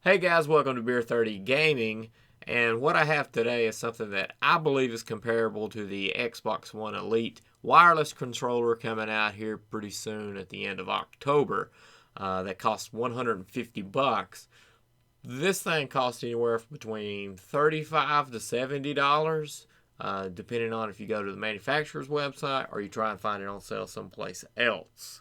Hey guys, welcome to Beer 30 Gaming, and what I have today is something that I believe is comparable to the Xbox One Elite wireless controller coming out here pretty soon at the end of October. That costs 150 bucks. This thing costs anywhere between $35 to $70, depending on if you go to the manufacturer's website or you try and find it on sale someplace else.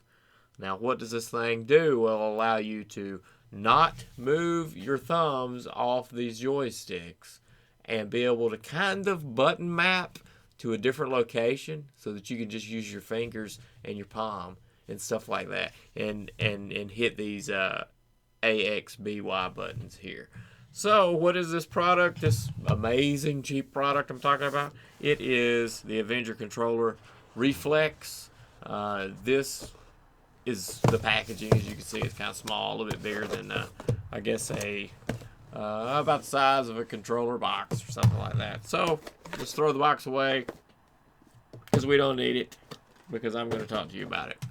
Now, what does this thing do? Well, it'll allow you to not move your thumbs off these joysticks and be able to kind of button map to a different location so that you can just use your fingers and your palm and stuff like that and hit these AXBY buttons here. So, what is this product? This amazing cheap product I'm talking about? It is the Avenger controller Reflex. This is the packaging. As you can see, it's kind of small, a little bit bigger than I guess about the size of a controller box or something like that. So let's throw the box away because we don't need it, because I'm going to talk to you about it.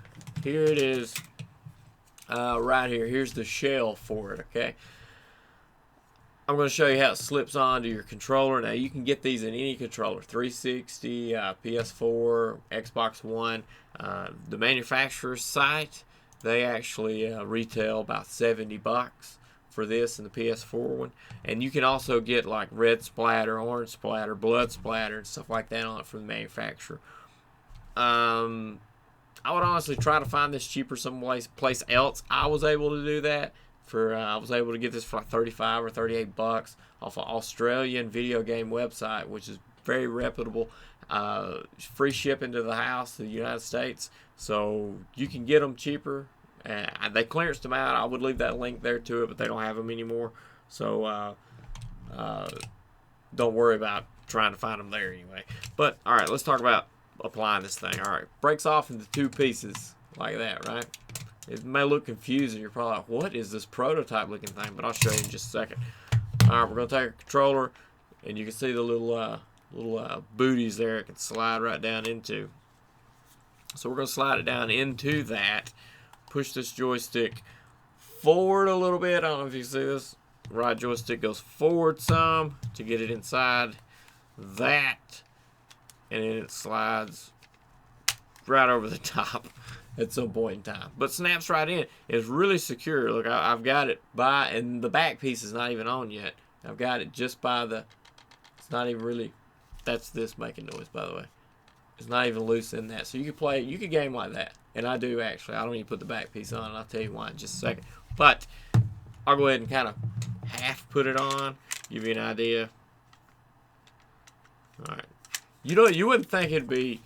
Here it is, right here. Here's the shell for it. Okay, I'm going to show you how it slips onto your controller. Now, you can get these in any controller, 360, PS4, Xbox One. The manufacturer's site, they actually retail about 70 bucks for this and the PS4 one. And you can also get like red splatter, orange splatter, blood splatter, and stuff like that on it from the manufacturer. I would honestly try to find this cheaper someplace else. I was able to do that. I was able to get this for like 35 or 38 bucks off an Australian video game website, which is very reputable. Free shipping to the house to the United States, so you can get them cheaper. They clearanced them out. I would leave that link there to it, but they don't have them anymore. So don't worry about trying to find them there anyway. But all right, let's talk about applying this thing. All right, breaks off into two pieces like that, right? It may look confusing. You're probably like, what is this prototype looking thing? But I'll show you in just a second. All right, we're going to take a controller, and you can see the little booties there it can slide right down into. So we're going to slide it down into that. Push this joystick forward a little bit. I don't know if you see this. Right joystick goes forward some to get it inside that. And then it slides right over the top at some point in time, but snaps right in. It's really secure. Look, I've got it and the back piece is not even on yet. I've got it just by it's not even really, that's this making noise, by the way. It's not even loose in that. So you can game like that. And I do actually. I don't even put the back piece on, and I'll tell you why in just a second. But I'll go ahead and kind of half put it on, give you an idea. All right. You wouldn't think it'd be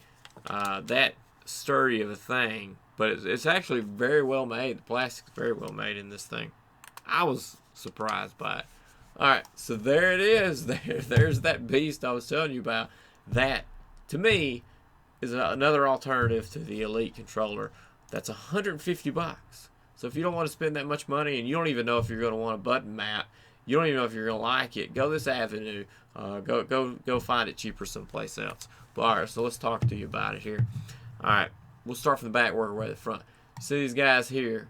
that sturdy of a thing, but it's actually very well made. The plastic's very well made in this thing. I was surprised by it. All right, so there it is. There's that beast I was telling you about. That, to me, is another alternative to the Elite controller. That's 150 bucks. So if you don't want to spend that much money, and you don't even know if you're going to want a button map, you don't even know if you're going to like it, go this avenue. Go find it cheaper someplace else. But all right, so let's talk to you about it here. All right, we'll start from the back, work our way to the front. See these guys here?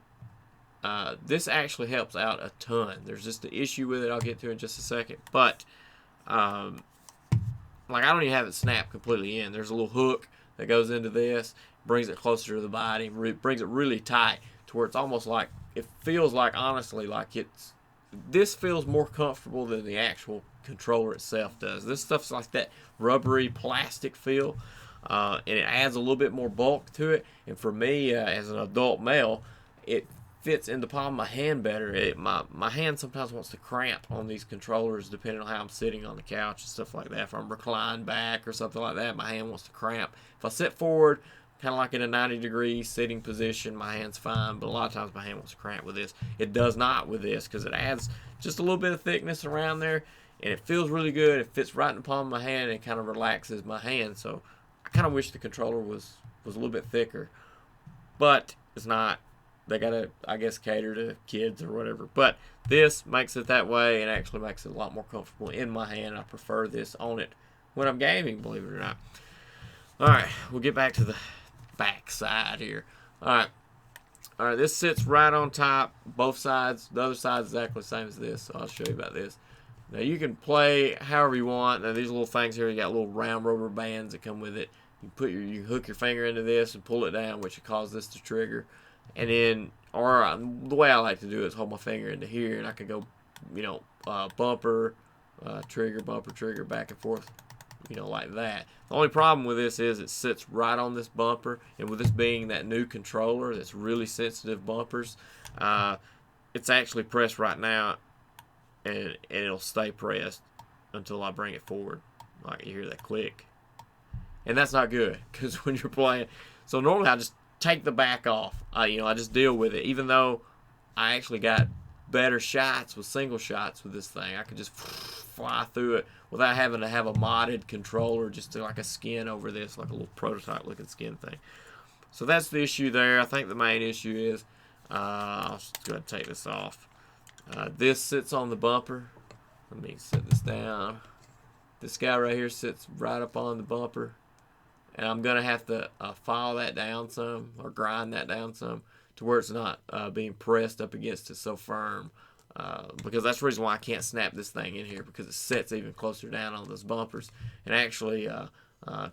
This actually helps out a ton. There's just the issue with it I'll get to in just a second. But, like, I don't even have it snapped completely in. There's a little hook that goes into this, brings it closer to the body, brings it really tight to where it's almost like, it feels like, honestly, like this feels more comfortable than the actual controller itself does. This stuff's like that rubbery plastic feel. And it adds a little bit more bulk to it. And for me, as an adult male, it fits in the palm of my hand better. My hand sometimes wants to cramp on these controllers depending on how I'm sitting on the couch and stuff like that. If I'm reclined back or something like that, my hand wants to cramp. If I sit forward, kind of like in a 90-degree sitting position, my hand's fine. But a lot of times my hand wants to cramp with this. It does not with this, because it adds just a little bit of thickness around there. And it feels really good. It fits right in the palm of my hand and it kind of relaxes my hand. So I kind of wish the controller was a little bit thicker, but it's not. They gotta, I guess, cater to kids or whatever. But this makes it that way and actually makes it a lot more comfortable in my hand. I prefer this on it when I'm gaming, believe it or not. All right, we'll get back to the back side here. All right, All right, this sits right on top, both sides. The other side's exactly the same as this, so I'll show you about this. Now, you can play however you want. Now, these little things here, you got little round rubber bands that come with it. You hook your finger into this and pull it down, which will cause this to trigger. And then, or the way I like to do it is hold my finger into here, and I can go, bumper, trigger, back and forth, like that. The only problem with this is it sits right on this bumper, and with this being that new controller that's really sensitive bumpers, it's actually pressed right now, and it'll stay pressed until I bring it forward. Like you hear that click. And that's not good, because when you're playing, so normally I just take the back off. I just deal with it, even though I actually got better shots with single shots with this thing. I could just fly through it without having to have a modded controller, just like a skin over this, like a little prototype looking skin thing. So that's the issue there. I think the main issue is, I'll just go ahead and take this off. This sits on the bumper. Let me set this down. This guy right here sits right up on the bumper. And I'm going to have to file that down some, or grind that down some, to where it's not being pressed up against it so firm. Because that's the reason why I can't snap this thing in here, because it sits even closer down on those bumpers and actually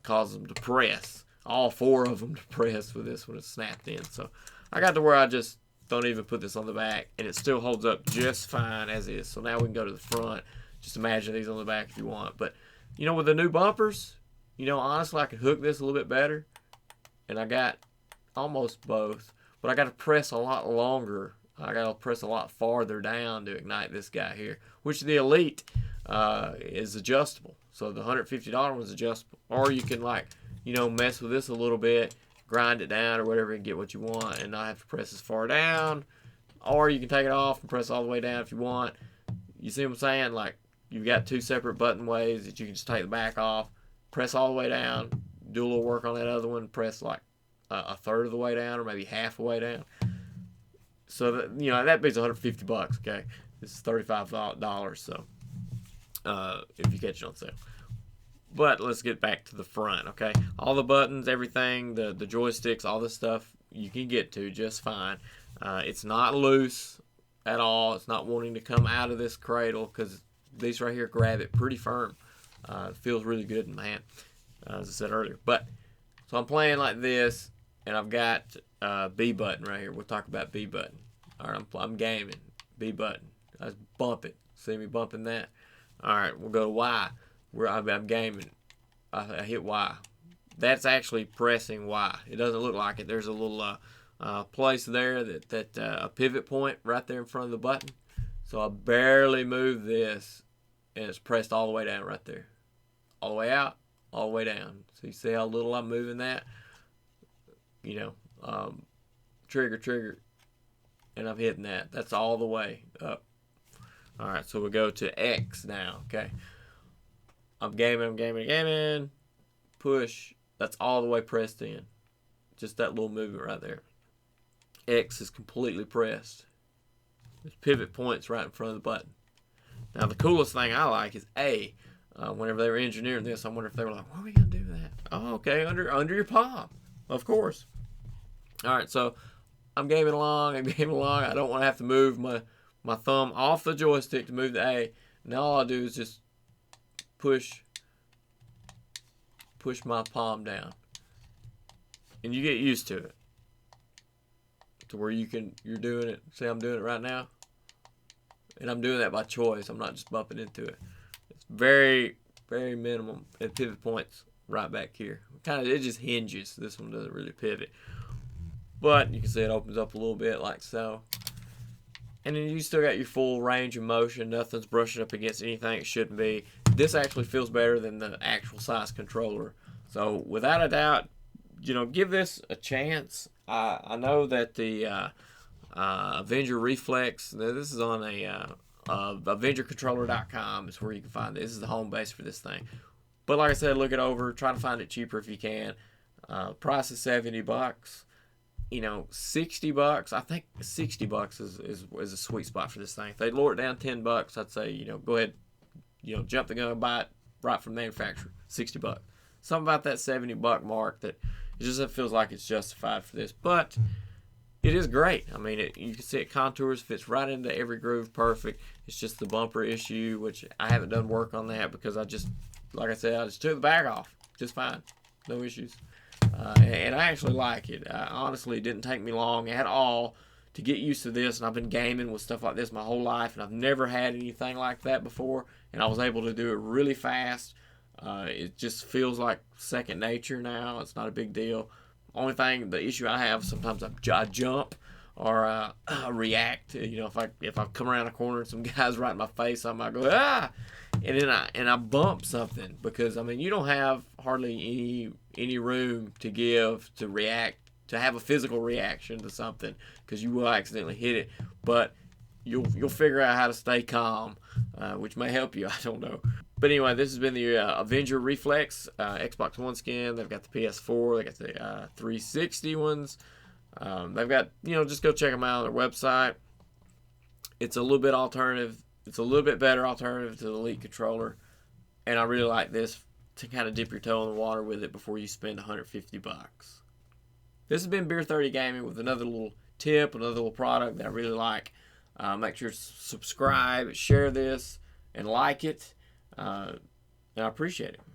causes them to press. All four of them to press with this when it's snapped in. So I got to where I just don't even put this on the back, and it still holds up just fine as is. So now we can go to the front. Just imagine these on the back if you want. But, with the new bumpers, honestly, I could hook this a little bit better. And I got almost both. But I got to press a lot longer. I got to press a lot farther down to ignite this guy here. Which the Elite is adjustable. So the $150 one's adjustable. Or you can, mess with this a little bit, grind it down or whatever, and get what you want. And not have to press as far down. Or you can take it off and press all the way down if you want. You see what I'm saying? Like, you've got two separate button ways that you can just take the back off, press all the way down, do a little work on that other one, press like a third of the way down or maybe half the way down. So that, that beats $150. Okay, this is $35. So if you catch it on sale. But let's get back to the front. Okay, all the buttons, everything, the joysticks, all this stuff you can get to just fine. It's not loose at all. It's not wanting to come out of this cradle, because these right here grab it pretty firm. It feels really good in my hand, as I said earlier. But so I'm playing like this, and I've got B button right here. We'll talk about B button. All right, I'm gaming. B button. I just bump it. See me bumping that? All right, we'll go to Y. Where I'm gaming. I hit Y. That's actually pressing Y. It doesn't look like it. There's a little place there that a pivot point right there in front of the button. So I barely move this, and it's pressed all the way down right there. All the way out, all the way down. So you see how little I'm moving that? Trigger, and I'm hitting that. That's all the way up. All right, so we'll go to X now, okay? I'm gaming. Push. That's all the way pressed in. Just that little movement right there. X is completely pressed. There's pivot points right in front of the button. Now, the coolest thing I like is A. Whenever they were engineering this, I wonder if they were like, what are we going to do with that? Oh, okay, under your palm, of course. All right, so I'm gaming along. I don't want to have to move my thumb off the joystick to move the A. Now all I do is just push my palm down. And you get used to it. To where you're doing it. See, I'm doing it right now. And I'm doing that by choice. I'm not just bumping into it. It's very, very minimum. And pivot points right back here. It just hinges. This one doesn't really pivot. But you can see it opens up a little bit like so. And then you still got your full range of motion. Nothing's brushing up against anything it shouldn't be. This actually feels better than the actual size controller. So without a doubt, give this a chance. I know that the Avenger Reflex, this is on AvengerController.com is where you can find this. This is the home base for this thing. But like I said, look it over. Try to find it cheaper if you can. Price is $70. $60. I think $60 is a sweet spot for this thing. If they lower it down $10, I'd say, go ahead, jump the gun and buy it right from the manufacturer. $60. Something about that $70 mark that it just feels like it's justified for this. But It is great. I mean, you can see it contours, fits right into every groove perfect. It's just the bumper issue, which I haven't done work on that because like I said, I just took the back off. Just fine. No issues. And I actually like it. Honestly, it didn't take me long at all to get used to this. And I've been gaming with stuff like this my whole life, and I've never had anything like that before. And I was able to do it really fast. It just feels like second nature now. It's not a big deal. Only thing, the issue I have, sometimes I jump or I react. If I come around a corner and some guy's right in my face, I might go ah, and then I bump something because I mean you don't have hardly any room to give to react, to have a physical reaction to something because you will accidentally hit it, but you'll figure out how to stay calm, which may help you. I don't know. But anyway, this has been the Avenger Reflex Xbox One skin. They've got the PS4. They got the 360 ones. They've got, just go check them out on their website. It's a little bit alternative. It's a little bit better alternative to the Elite controller. And I really like this to kind of dip your toe in the water with it before you spend $150. This has been Beer 30 Gaming with another little tip, another little product that I really like. Make sure to subscribe, share this, and like it. And I appreciate it.